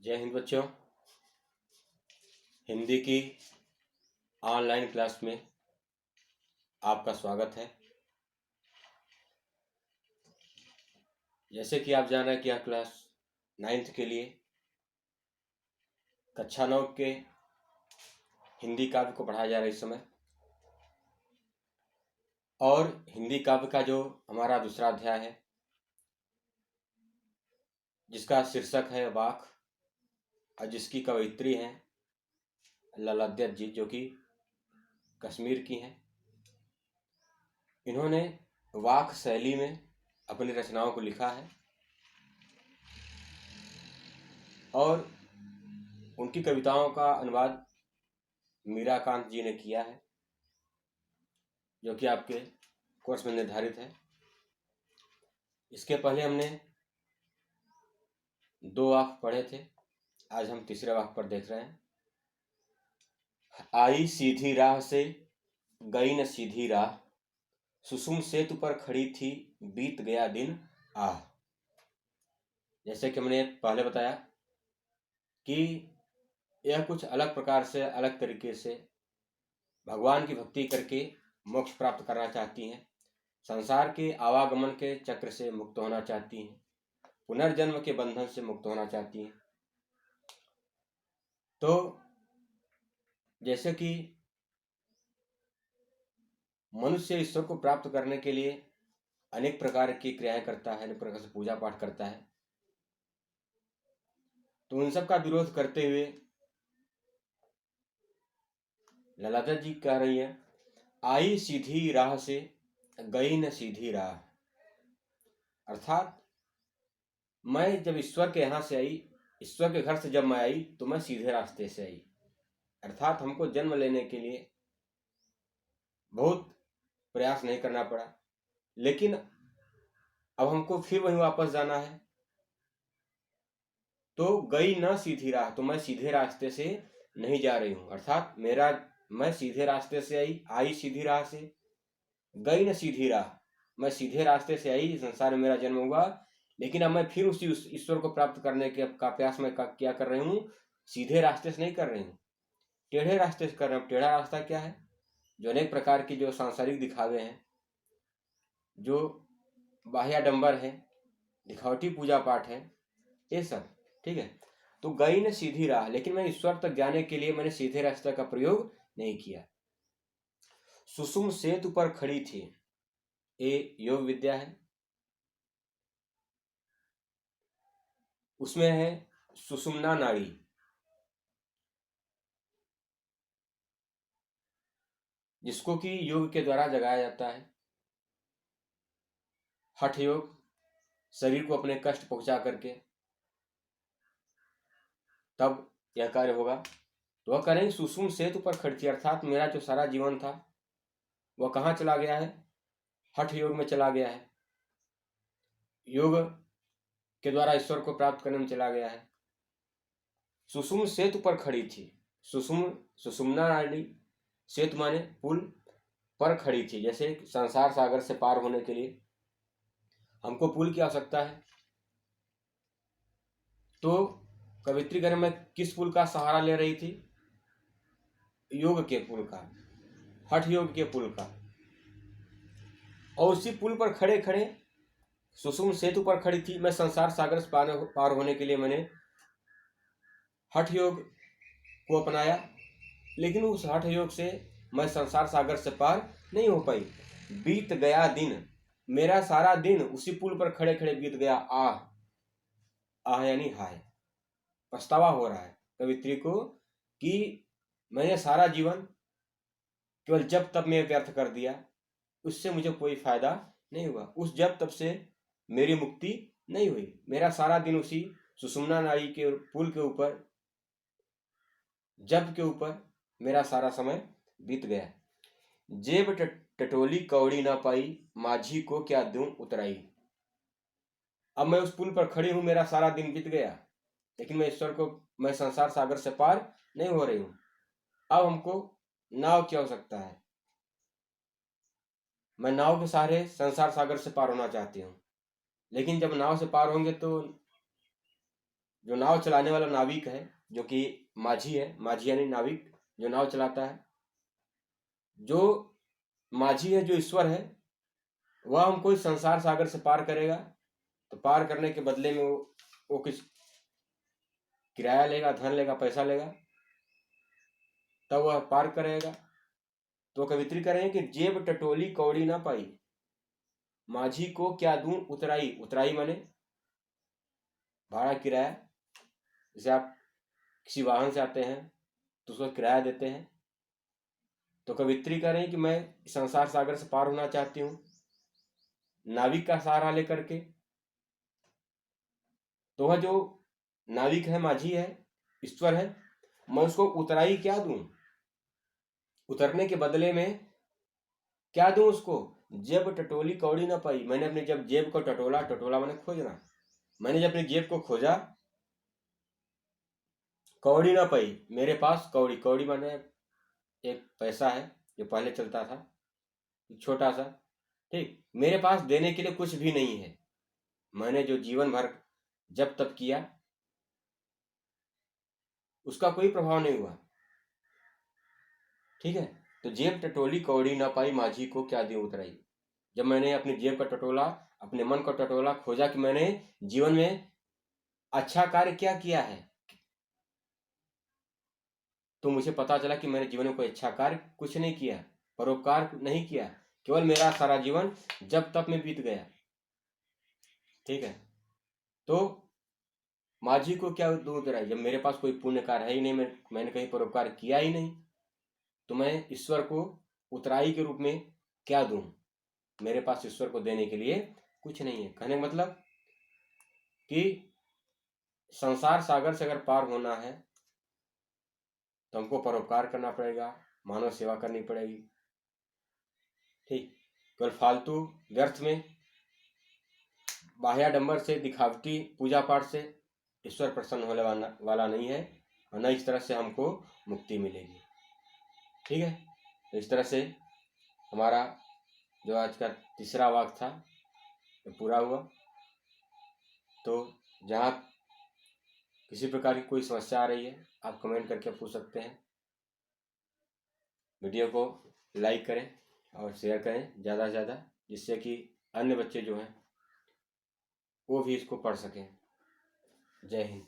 जय हिंद बच्चों। हिंदी की ऑनलाइन क्लास में आपका स्वागत है। जैसे कि आप जान रहे हैं कि यह क्लास 9th के लिए कक्षा 9 के हिंदी काव्य को पढ़ाया जा रहा है इस समय। और हिंदी काव्य का जो हमारा दूसरा अध्याय है जिसका शीर्षक है वाक और जिसकी कवयित्री हैं ललाद्यत जी, जो कि कश्मीर की हैं। इन्होंने वाक शैली में अपनी रचनाओं को लिखा है और उनकी कविताओं का अनुवाद मीराकांत जी ने किया है, जो कि आपके कोर्स में निर्धारित है। इसके पहले हमने 2 वाक्य पढ़े थे, आज हम तीसरे वाक्य पर देख रहे हैं। आई सीधी राह से गई न सीधी राह, सुसुम सेतु पर खड़ी थी बीत गया दिन आह। जैसे कि हमने पहले बताया कि यह कुछ अलग प्रकार से, अलग तरीके से भगवान की भक्ति करके मोक्ष प्राप्त करना चाहती हैं, संसार के आवागमन के चक्र से मुक्त होना चाहती हैं, पुनर्जन्म के बंधन से मुक्त होना चाहती हैं। तो जैसे कि मनुष्य ईश्वर को प्राप्त करने के लिए अनेक प्रकार की क्रियाएं करता है, अनेक प्रकार से पूजा पाठ करता है, तो उन सब का विरोध करते हुए ललादत जी कह रही है, आई सीधी राह से गई न सीधी राह। अर्थात मैं जब ईश्वर के यहाँ से आई, ईश्वर के घर से जब मैं आई तो मैं सीधे रास्ते से आई। अर्थात हमको जन्म लेने के लिए बहुत प्रयास नहीं करना पड़ा, लेकिन अब हमको फिर वहीं वापस जाना है। तो गई न सीधी राह, तो मैं सीधे रास्ते से नहीं जा रही हूँ। अर्थात मैं सीधे रास्ते से आई सीधी राह से, गई न सीधी राह, मैं सीधे रास्ते से आई, संसार में मेरा जन्म हुआ, लेकिन अब मैं फिर उसी ईश्वर को प्राप्त करने के का प्रयास में क्या कर रही हूँ, सीधे रास्ते से नहीं कर रही हूँ, टेढ़े रास्ते से कर रही हूँ। टेढ़ा रास्ता क्या है? जो अनेक प्रकार की जो सांसारिक दिखावे हैं, जो बाह्याडंबर है, दिखावटी पूजा पाठ है, ये सब ठीक है। तो गई न सीधी राह, लेकिन मैं ईश्वर तक जाने के लिए मैंने सीधे रास्ते का प्रयोग नहीं किया। सुसुम सेतु पर खड़ी थी, ये योग विद्या है। उसमें है सुषुम्ना नाड़ी, जिसको कि योग के द्वारा जगाया जाता है। हठ योग, शरीर को अपने कष्ट पहुंचा करके तब यह कार्य होगा। तो वह करेंगे सुसुम सेतु पर खड़ी थी, अर्थात मेरा जो सारा जीवन था वह कहाँ चला गया है? हठ योग में चला गया है, योग के द्वारा ईश्वर को प्राप्त करने में चला गया है। सुसुम सेतु पर खड़ी थी, सुषुम्ना नाड़ी, सेतु माने पुल, पर खड़ी थी, जैसे संसार सागर से पार होने के लिए हमको पुल की आवश्यकता है। तो कवित्री घर में किस पुल का सहारा ले रही थी? योग के पुल का, हठ योग के पुल का। और उसी पुल पर खड़े खड़े सुसुम सेतु पर खड़ी थी। मैं संसार सागर से पार होने के लिए मैंने हठ योग को अपनाया, लेकिन उस हठ योग से मैं संसार सागर से पार नहीं हो पाई। बीत गया दिन, मेरा सारा दिन उसी पुल पर खड़े खड़े बीत गया। आह यानी हाय, पछतावा हो रहा है कवित्री को कि मैंने सारा जीवन केवल जब तब में व्यर्थ कर दिया, उससे मुझे कोई फायदा नहीं हुआ। उस जब तब से मेरी मुक्ति नहीं हुई। मेरा सारा दिन उसी सुषुम्ना नाड़ी के पुल के ऊपर, जब के ऊपर मेरा सारा समय बीत गया। जेब टटोली कौड़ी ना पाई, माझी को क्या दूं उतराई। अब मैं उस पुल पर खड़ी हूं, मेरा सारा दिन बीत गया, लेकिन मैं संसार सागर से पार नहीं हो रही हूं। अब हमको नाव की आवश्यकता है। मैं नाव के सहारे संसार सागर से पार होना चाहती हूँ, लेकिन जब नाव से पार होंगे तो जो नाव चलाने वाला नाविक है, जो कि माझी है, माझी यानी नाविक जो नाव चलाता है, जो माझी है, जो ईश्वर है, वह हमको इस संसार सागर से पार करेगा। तो पार करने के बदले में वो कुछ किराया लेगा, धन लेगा, पैसा लेगा, तब वह पार करेगा। तो कवित्री करें कि जेब टटोली कौड़ी ना पाई, माझी को क्या दूं उतराई। उतराई माने भाड़ा, किराया। जैसे आप किसी वाहन से आते हैं तो उसको किराया देते हैं। तो कवित्री कह रहे हैं कि मैं संसार सागर से पार होना चाहती हूँ नाविक का सहारा लेकर के। तो वह जो नाविक है, माझी है, ईश्वर है, मैं उसको उतराई क्या दूं, उतरने के बदले में क्या दूं उसको। जेब टटोली कौड़ी ना पाई, मैंने अपनी जब जेब को टटोला, टटोला मैंने खोजना, मैंने जब अपनी जेब को खोजा, कौड़ी ना पाई, मेरे पास कौड़ी, कौड़ी माने एक पैसा है जो पहले चलता था, छोटा सा, ठीक, मेरे पास देने के लिए कुछ भी नहीं है। मैंने जो जीवन भर जब तब किया उसका कोई प्रभाव नहीं हुआ, ठीक है। तो जेब टटोली कौड़ी ना पाई, माझी को क्या दी उतराई। जब मैंने अपनी जेब का टटोला, अपने मन का टटोला, खोजा कि मैंने जीवन में अच्छा कार्य क्या किया है, तो मुझे पता चला कि मैंने जीवन में कोई अच्छा कार्य कुछ नहीं किया, परोपकार नहीं किया, केवल मेरा सारा जीवन जब तब में बीत गया, ठीक है। तो माझी को क्या दूं उतराई, जब मेरे पास कोई पुण्य कार्य है ही नहीं, मैंने कहीं परोपकार किया ही नहीं, तो मैं ईश्वर को उतराई के रूप में क्या दूं। मेरे पास ईश्वर को देने के लिए कुछ नहीं है। कहने का मतलब कि संसार सागर से अगर पार होना है तो हमको परोपकार करना पड़ेगा, मानव सेवा करनी पड़ेगी, ठीक। केवल फालतू व्यर्थ में बाह्याडंबर से, दिखावटी पूजा पाठ से ईश्वर प्रसन्न होने वाला नहीं है, और न इस तरह से हमको मुक्ति मिलेगी, ठीक है। तो इस तरह से हमारा जो आज का तीसरा वाक्य था वो पूरा हुआ। तो जहाँ किसी प्रकार की कोई समस्या आ रही है आप कमेंट करके पूछ सकते हैं। वीडियो को लाइक करें और शेयर करें ज़्यादा से ज़्यादा, जिससे कि अन्य बच्चे जो हैं वो भी इसको पढ़ सकें। जय हिंद।